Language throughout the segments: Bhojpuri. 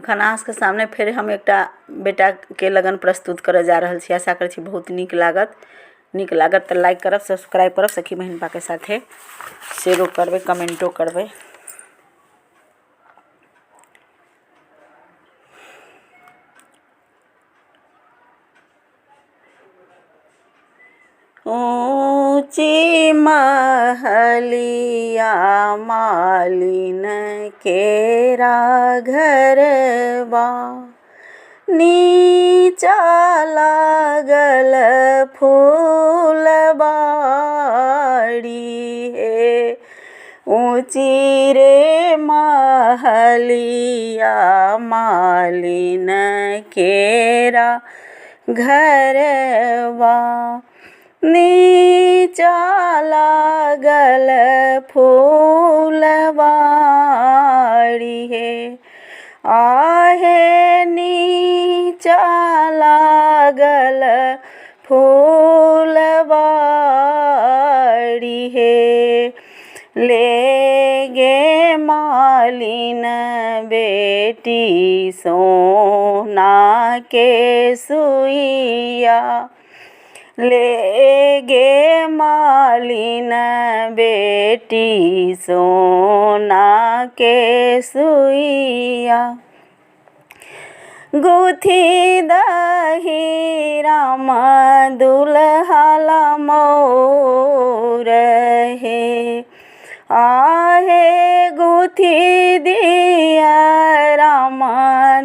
अखन अहाँ सबके सामने फेर हम एकटा बेटा के लगन प्रस्तुत करऽ जा रहल छी। आशा करै छी बहुत नीक लागत तऽ लाइक करब, सब्सक्राइब करब, सखी बहिन के साथे शेयरो करबै, कमेंटो करबै। ऊंची महलिया मालिन केरा घरबा, नीचा लागल फूलबाड़ी हे। ऊंची रे महलिया मालिन केरा घरबा, नीचा लागल फूलबाड़ी हे। आहे नीचा लागल फूलबाड़ी हे। ले गे मालिन बेटी सोना के सुइया, ले गे मालिन बेटी सोना के सुइया। गुथी दही राम दुल्हा मोर हे। आहे गुथी दिया राम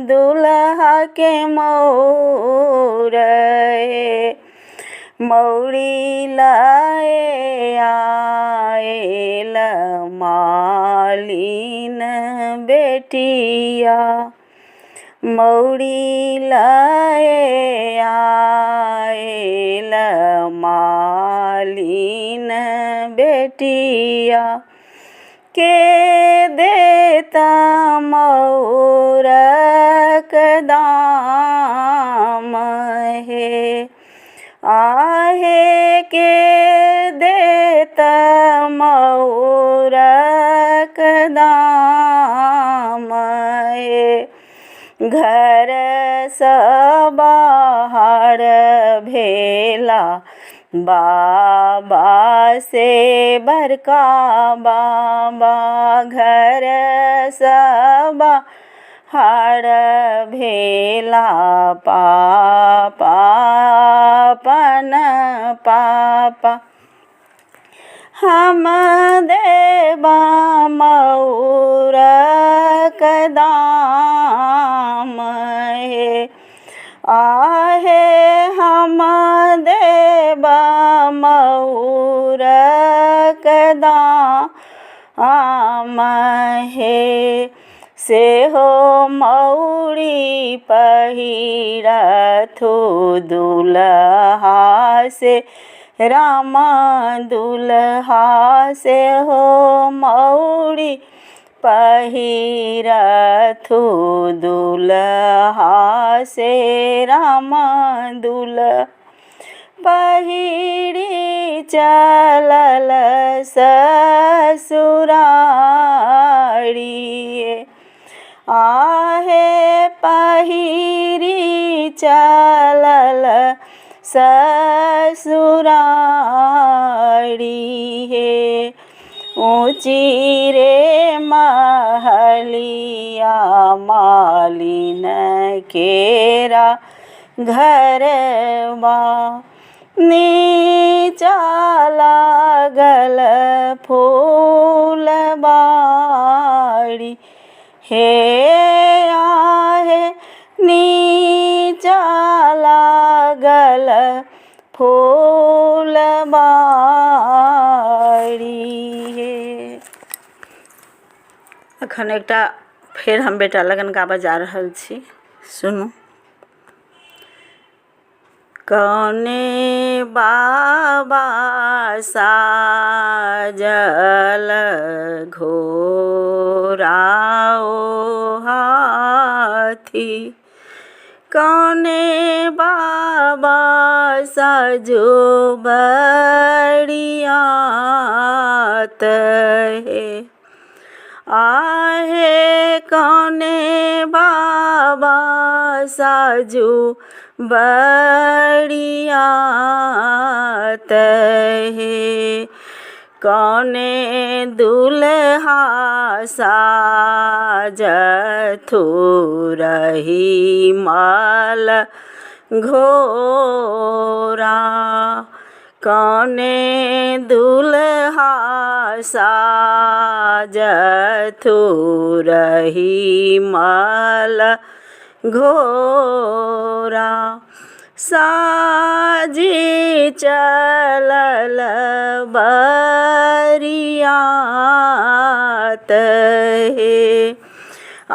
दुल्हा के मोर हे। मौड़ी लाए आएल मालिन बेटिया, मौड़ी लाए आएल मालिन बेटिया। के देता मौरक दाम हे। आहे के देता मौरक दाम हे। घर स बाहर भेला बाबा से बड़का बाबा, घर स बाहर भेला पापा अपन पापा। हम देबा मौरक दाम हे। आहे हम देबा मौरक दाम हे। सेहो मौड़ी पहिरथु दुल्हा से राम दुल्हा, सेहो मौड़ी पहिरथु दुल्हा से राम दुल्हा। पहिरी चलल ससुरारी, आहे पहिरी चलल ससुरारी हे। ऊंची रे महलिया मालिन केरा घरबा, नीचा लागल फूलबाड़ी हे। आहे नीचा लागल फूलबाड़ी हे। अखन एकटा फेर हम बेटा लगन गाबऽ जा रहल छी, सुनू। कौने बाबा साजल घोड़ा ओ हाथी, कौने बाबा साजो बड़ियात है। आहे कौने बाबा साजू बड़िया तहे कौने दुल्हा साजथु रही माल घोरा कौने दुल्हा साजथु रही माल घोरा साजी चलल बरिया तहे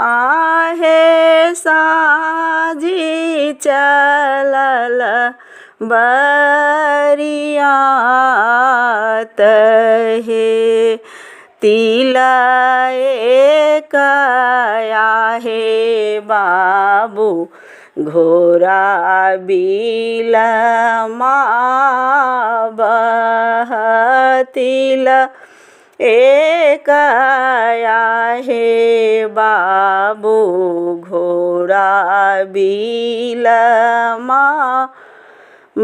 आहे साजी चलल बरिया तहे तिला एक आहे बाबू घोरा बिल बहतिल एक आहे बाबू घोड़ा बिल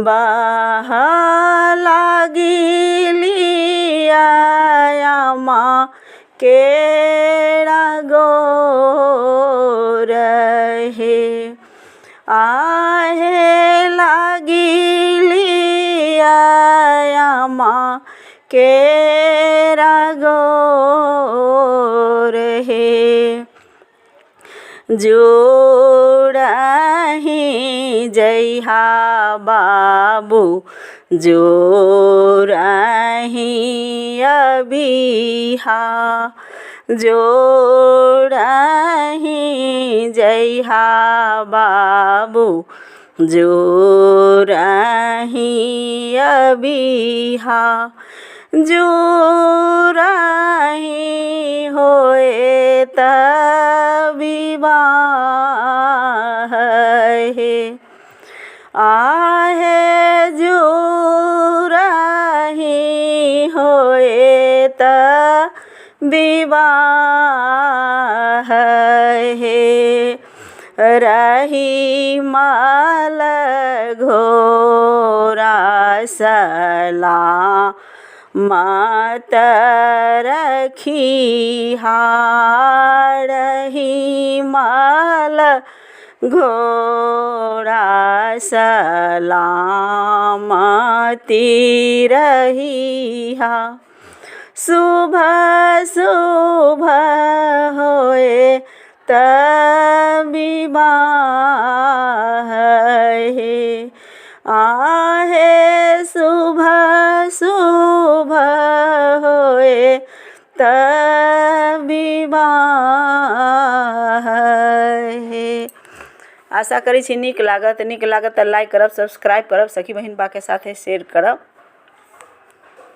बह लागिलिया केड़ा गो रहे आहे लागिलिया केरा गो रहे जोड़ही जइहा बाबू जोड़ही अबिहा जोड़ही जइहा बाबू जोड़ही अबिहा जोड़ही होए तबिवाह है आहे जोड़ही होए तबिवाह है रही माल घोरा सला मत रखी रही माल घोड़ा सलामती रही सुबह सुबह होए तबिवाह है आहे सुबह सुबह होए तबिवाह है। आशा करी छी नीक लागत त लाइक करब, सब्सक्राइब करब, सखी बहिन बा के साथे शेयर करब।